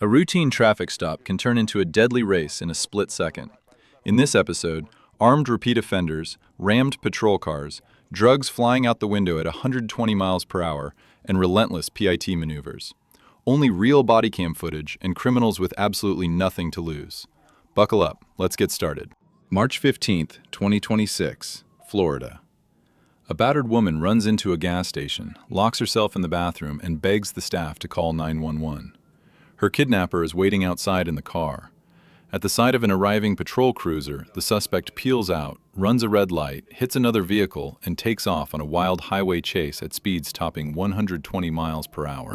A routine traffic stop can turn into a deadly race in a split second. In this episode, armed repeat offenders, rammed patrol cars, drugs flying out the window at 120 miles per hour, and relentless PIT maneuvers. Only real body cam footage and criminals with absolutely nothing to lose. Buckle up, let's get started. March 15th, 2026, Florida. A battered woman runs into a gas station, locks herself in the bathroom, and begs the staff to call 911. Her kidnapper is waiting outside in the car. At the side of an arriving patrol cruiser, the suspect peels out, runs a red light, hits another vehicle, and takes off on a wild highway chase at speeds topping 120 miles per hour.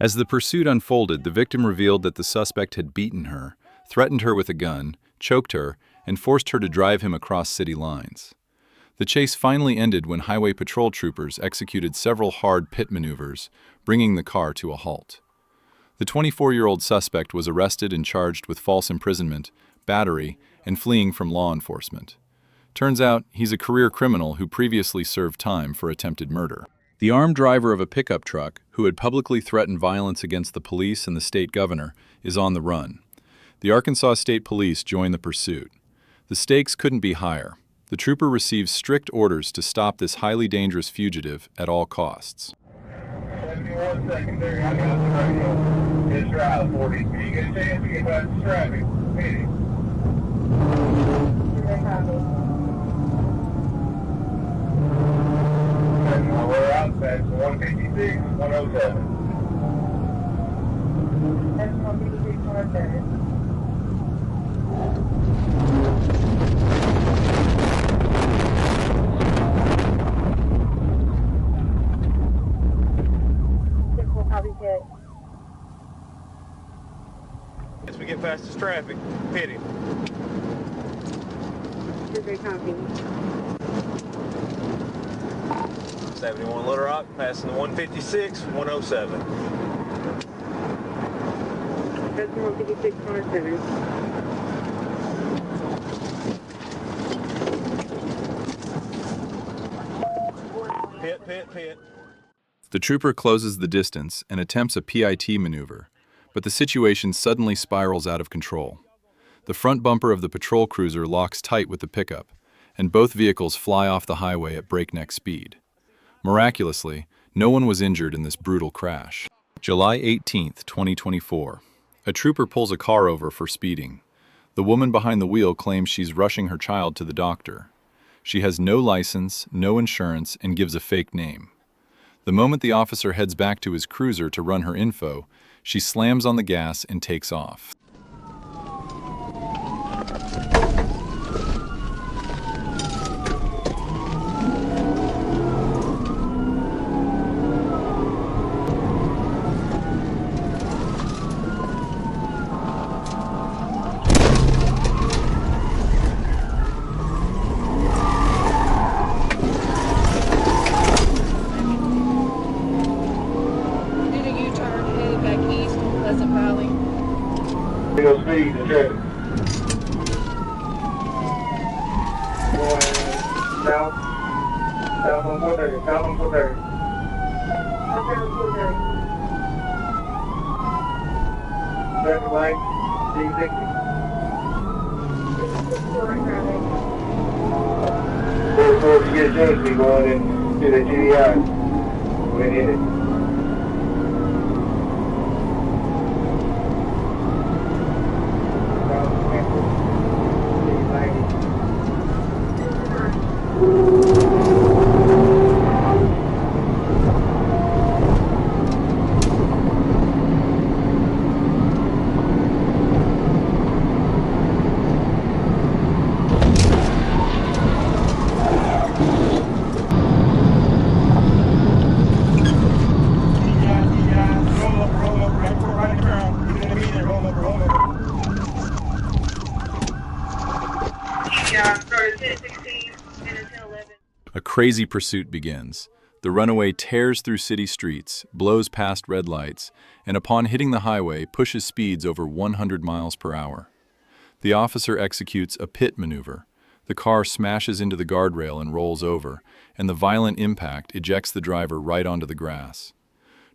As the pursuit unfolded, the victim revealed that the suspect had beaten her, threatened her with a gun, choked her, and forced her to drive him across city lines. The chase finally ended when highway patrol troopers executed several hard pit maneuvers, bringing the car to a halt. The 24-year-old suspect was arrested and charged with false imprisonment, battery, and fleeing from law enforcement. Turns out, he's a career criminal who previously served time for attempted murder. The armed driver of a pickup truck, who had publicly threatened violence against the police and the state governor, is on the run. The Arkansas State Police join the pursuit. The stakes couldn't be higher. The trooper receives strict orders to stop this highly dangerous fugitive at all costs. 71 secondary, I got the radio. It's Route 40. You get a chance to get back to traffic. Hit it. We're out, that's 156, 107. That's 156, 107. As we get past this traffic, hit him. Very copy. 71 Little Rock, passing the 156, 107. That's 156, 107. Pit. The trooper closes the distance and attempts a PIT maneuver, but the situation suddenly spirals out of control. The front bumper of the patrol cruiser locks tight with the pickup, and both vehicles fly off the highway at breakneck speed. Miraculously, no one was injured in this brutal crash. July 18th, 2024. A trooper pulls a car over for speeding. The woman behind the wheel claims she's rushing her child to the doctor. She has no license, no insurance, and gives a fake name. The moment the officer heads back to his cruiser to run her info, she slams on the gas and takes off. Speed and traffic. Going south on 430, south on 430. Traffic light, D60. 44, if you get a chance, be going into the GDI. Go ahead and hit it. A crazy pursuit begins. The runaway tears through city streets, blows past red lights, and upon hitting the highway, pushes speeds over 100 miles per hour. The officer executes a pit maneuver. The car smashes into the guardrail and rolls over, and the violent impact ejects the driver right onto the grass.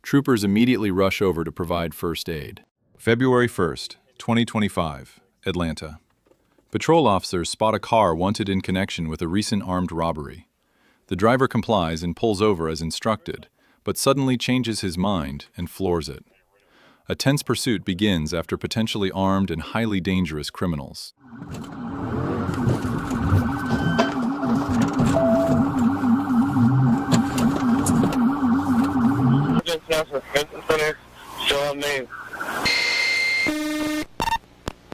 Troopers immediately rush over to provide first aid. February 1st, 2025, Atlanta. Patrol officers spot a car wanted in connection with a recent armed robbery. The driver complies and pulls over as instructed, but suddenly changes his mind and floors it. A tense pursuit begins after potentially armed and highly dangerous criminals. Show up name.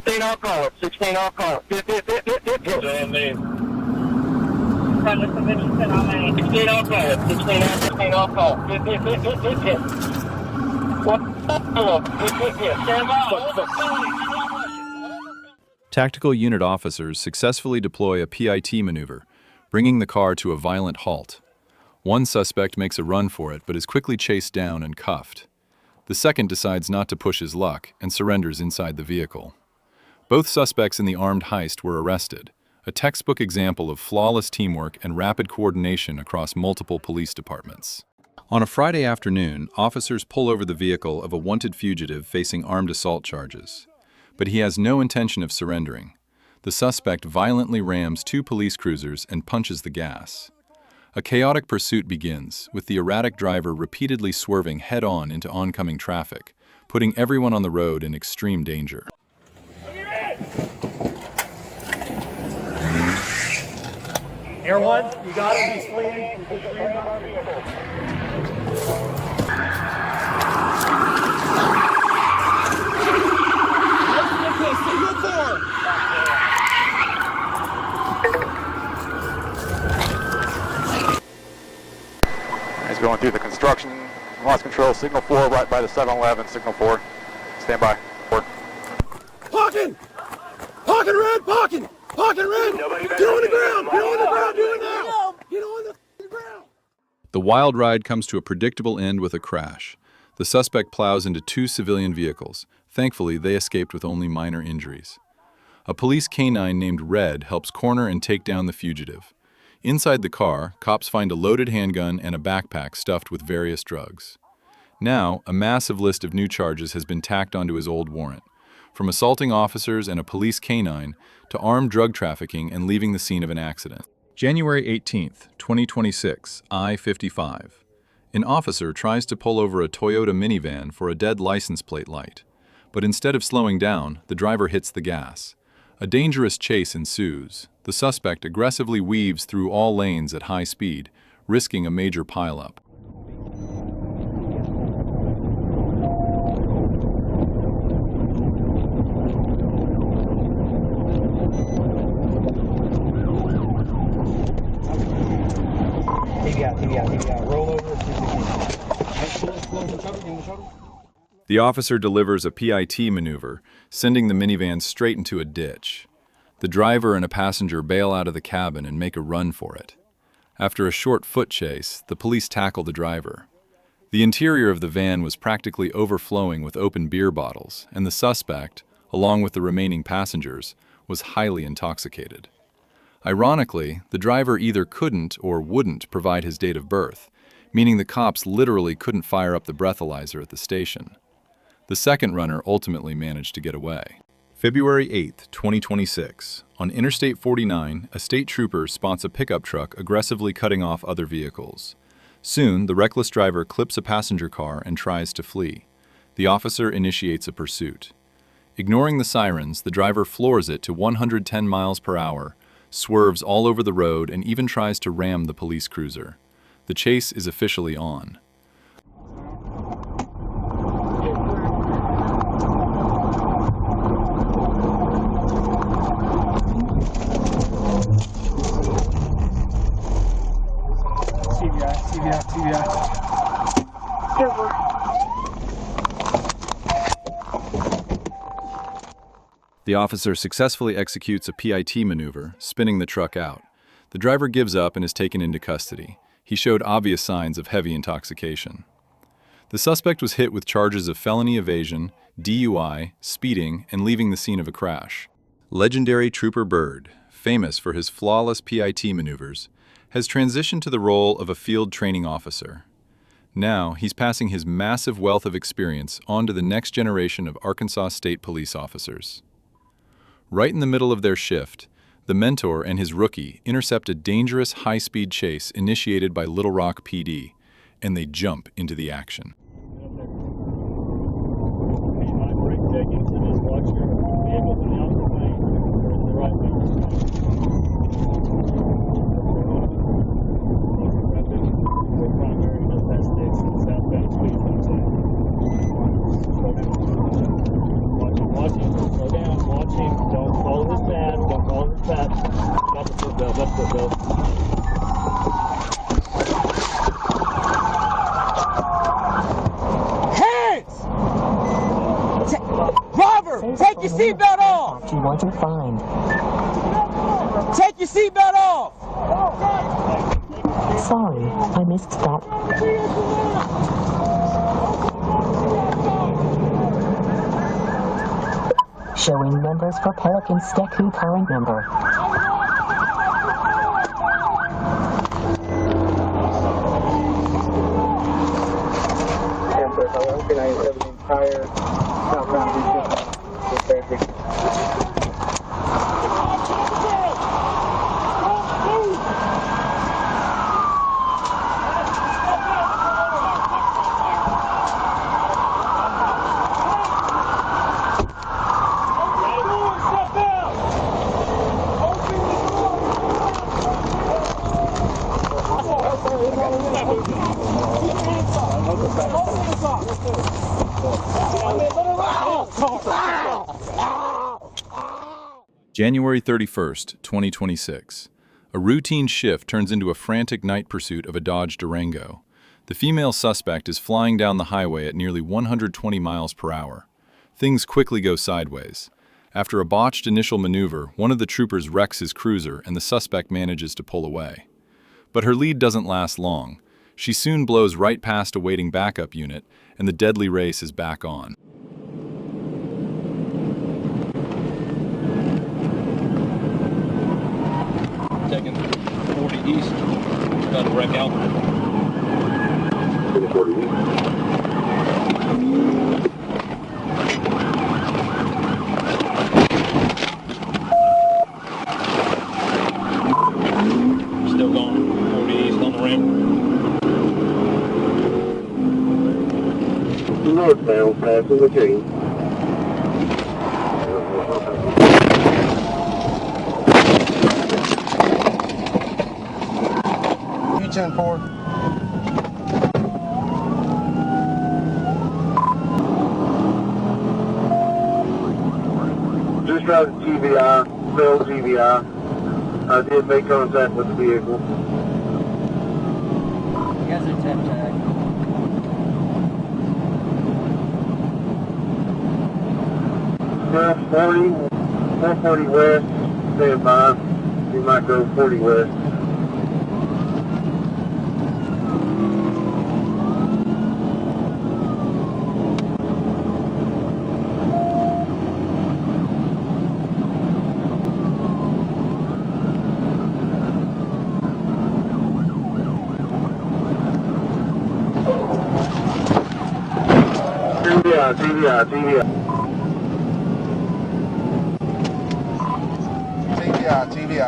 16 I'll call it. 16 I'll call it. Show up name. 16 I'll call it. 16 I'll call it. Stand by. Tactical unit officers successfully deploy a PIT maneuver, bringing the car to a violent halt. One suspect makes a run for it but is quickly chased down and cuffed. The second decides not to push his luck and surrenders inside the vehicle. Both suspects in the armed heist were arrested, a textbook example of flawless teamwork and rapid coordination across multiple police departments. On a Friday afternoon, officers pull over the vehicle of a wanted fugitive facing armed assault charges. But he has no intention of surrendering. The suspect violently rams two police cruisers and punches the gas. A chaotic pursuit begins, with the erratic driver repeatedly swerving head-on into oncoming traffic, putting everyone on the road in extreme danger. Air one, you got him, he's fleeing. He's fleeing out our vehicle. Signal 4. He's going through the construction, lost control, signal 4 right by the 7-Eleven, signal 4. Stand by. 4. Parking! Parking red, parking! Parking red! Get on the ground! Get on the ground! Do it now! Get on the ground! The wild ride comes to a predictable end with a crash. The suspect plows into two civilian vehicles. Thankfully, they escaped with only minor injuries. A police canine named Red helps corner and take down the fugitive. Inside the car, cops find a loaded handgun and a backpack stuffed with various drugs. Now, a massive list of new charges has been tacked onto his old warrant, from assaulting officers and a police canine to armed drug trafficking and leaving the scene of an accident. January 18th, 2026, I-55. An officer tries to pull over a Toyota minivan for a dead license plate light, but instead of slowing down, the driver hits the gas. A dangerous chase ensues. The suspect aggressively weaves through all lanes at high speed, risking a major pileup. TV out. Roll over. The officer delivers a PIT maneuver, sending the minivan straight into a ditch. The driver and a passenger bail out of the cabin and make a run for it. After a short foot chase, the police tackle the driver. The interior of the van was practically overflowing with open beer bottles, and the suspect, along with the remaining passengers, was highly intoxicated. Ironically, the driver either couldn't or wouldn't provide his date of birth, meaning the cops literally couldn't fire up the breathalyzer at the station. The second runner ultimately managed to get away. February 8th, 2026. On Interstate 49, a state trooper spots a pickup truck aggressively cutting off other vehicles. Soon, the reckless driver clips a passenger car and tries to flee. The officer initiates a pursuit. Ignoring the sirens, the driver floors it to 110 miles per hour, swerves all over the road, and even tries to ram the police cruiser. The chase is officially on. The officer successfully executes a PIT maneuver, spinning the truck out. The driver gives up and is taken into custody. He showed obvious signs of heavy intoxication. The suspect was hit with charges of felony evasion, DUI, speeding, and leaving the scene of a crash. Legendary Trooper Bird, famous for his flawless PIT maneuvers, has transitioned to the role of a field training officer. Now, he's passing his massive wealth of experience on to the next generation of Arkansas State Police officers. Right in the middle of their shift, the mentor and his rookie intercept a dangerous high-speed chase initiated by Little Rock PD, and they jump into the action. Take your seatbelt off! You want to find. Take your seatbelt off! Sorry, I missed that. Showing numbers for Pelican Steku current number. January 31st, 2026. A routine shift turns into a frantic night pursuit of a Dodge Durango. The female suspect is flying down the highway at nearly 120 miles per hour. Things quickly go sideways. After a botched initial maneuver, one of the troopers wrecks his cruiser and the suspect manages to pull away. But her lead doesn't last long. She soon blows right past a waiting backup unit, and the deadly race is back on. Taking 40 east, got to wreck out. 40 east. Still going 40 east on the ramp. Northbound, passing the chain. U-10-4. Just out of GVI, failed GVI. I did make contact with the vehicle. You guys are tap tag. Yeah, 440 west, stand by. We might go 40 west.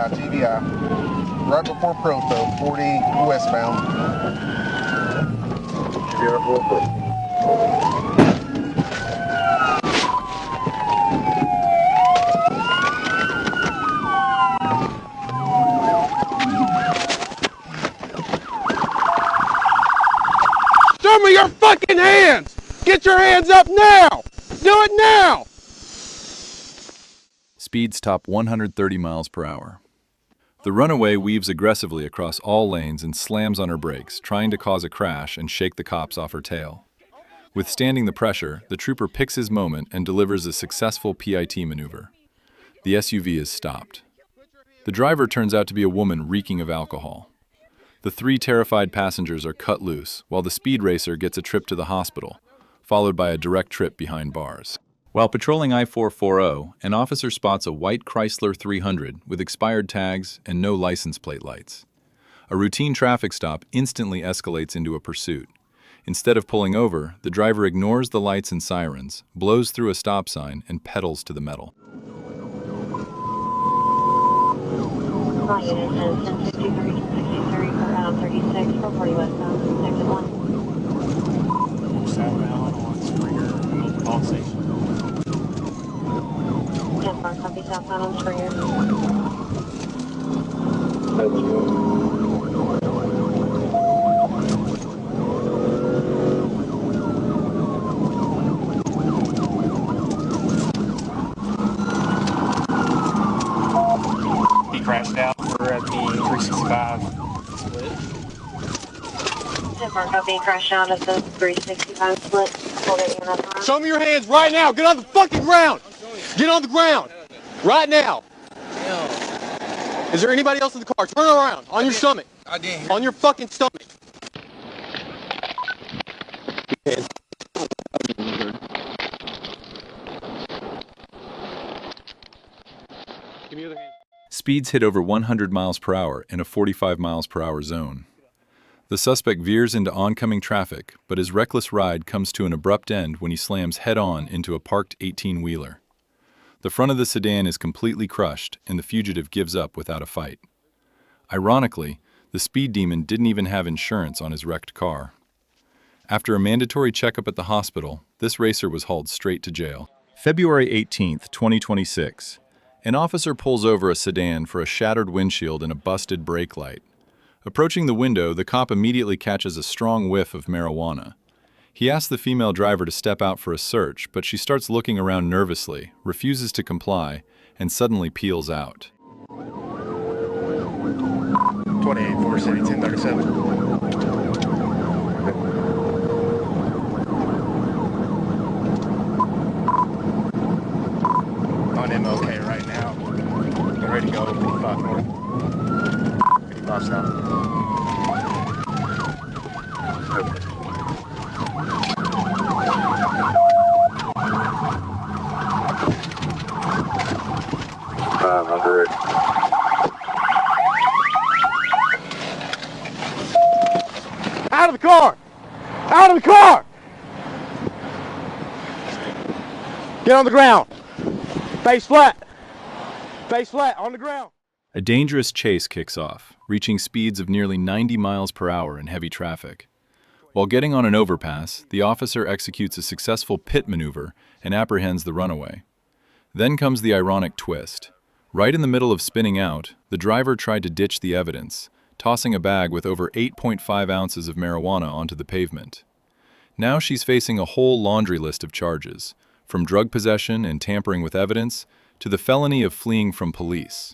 TVI. Right before Proto, 40 westbound. Show me your fucking hands! Get your hands up now! Do it now! Speeds top 130 miles per hour. The runaway weaves aggressively across all lanes and slams on her brakes, trying to cause a crash and shake the cops off her tail. Withstanding the pressure, the trooper picks his moment and delivers a successful PIT maneuver. The SUV is stopped. The driver turns out to be a woman reeking of alcohol. The three terrified passengers are cut loose, while the speed racer gets a trip to the hospital, followed by a direct trip behind bars. While patrolling I-440, an officer spots a white Chrysler 300 with expired tags and no license plate lights. A routine traffic stop instantly escalates into a pursuit. Instead of pulling over, the driver ignores the lights and sirens, blows through a stop sign, and pedals to the metal. All units, 1053, 1063, around 36, 440 westbound, exit 1. Southbound on Springer, call station. 10-4, copy southbound on Springer. He crashed out. We're at the 365 split. 10-4, copy, crash out at the 365 split. Hold it in that Show me your hands right now. Get on the fucking ground. Get on the ground. Right now. Is there anybody else in the car? Turn around. On your stomach. I didn't. On your fucking stomach. Give me your other hand. Speeds hit over 100 miles per hour in a 45 miles per hour zone. The suspect veers into oncoming traffic, but his reckless ride comes to an abrupt end when he slams head-on into a parked 18-wheeler. The front of the sedan is completely crushed, and the fugitive gives up without a fight. Ironically, the speed demon didn't even have insurance on his wrecked car. After a mandatory checkup at the hospital, this racer was hauled straight to jail. February 18, 2026. An officer pulls over a sedan for a shattered windshield and a busted brake light. Approaching the window, the cop immediately catches a strong whiff of marijuana. He asks the female driver to step out for a search, but she starts looking around nervously, refuses to comply, and suddenly peels out. 28, 4 City, 1037. On MLK right now. Get ready to go, 55 north. 55 south. Under it. Out of the car! Out of the car! Get on the ground. Face flat. Face flat on the ground. A dangerous chase kicks off, reaching speeds of nearly 90 miles per hour in heavy traffic. While getting on an overpass, the officer executes a successful pit maneuver and apprehends the runaway. Then comes the ironic twist. Right in the middle of spinning out, the driver tried to ditch the evidence, tossing a bag with over 8.5 ounces of marijuana onto the pavement. Now she's facing a whole laundry list of charges, from drug possession and tampering with evidence to the felony of fleeing from police.